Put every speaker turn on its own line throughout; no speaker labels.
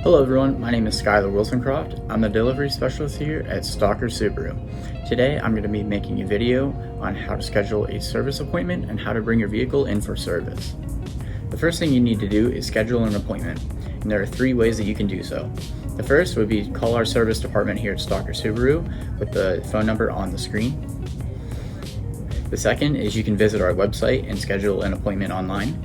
Hello everyone, my name is Skylar Wilsoncroft. I'm the delivery specialist here at Stocker Subaru. Today I'm going to be making a video on how to schedule a service appointment and how to bring your vehicle in for service. The first thing you need to do is schedule an appointment, and there are 3 ways that you can do so. The first would be call our service department here at Stocker Subaru with the phone number on the screen. The second is you can visit our website and schedule an appointment online.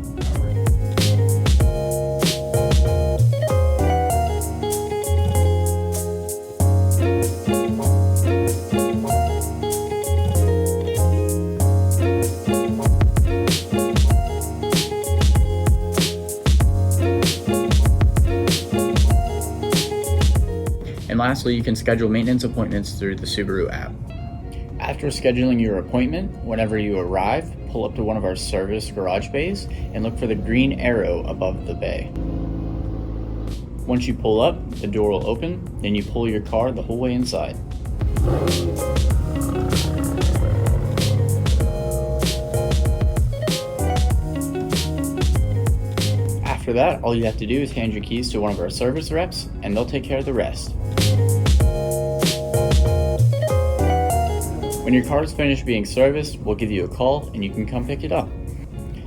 And lastly, you can schedule maintenance appointments through the Subaru app. After scheduling your appointment, whenever you arrive, pull up to one of our service garage bays and look for the green arrow above the bay. Once you pull up, the door will open, then you pull your car the whole way inside. After that, all you have to do is hand your keys to one of our service reps, and they'll take care of the rest. When your car is finished being serviced, we'll give you a call and you can come pick it up.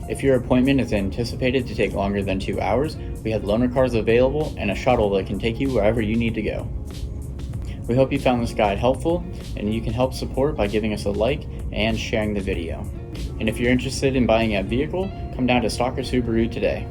If your appointment is anticipated to take longer than 2 hours, we have loaner cars available and a shuttle that can take you wherever you need to go. We hope you found this guide helpful, and you can help support by giving us a like and sharing the video. And if you're interested in buying a vehicle, come down to Stocker Subaru today.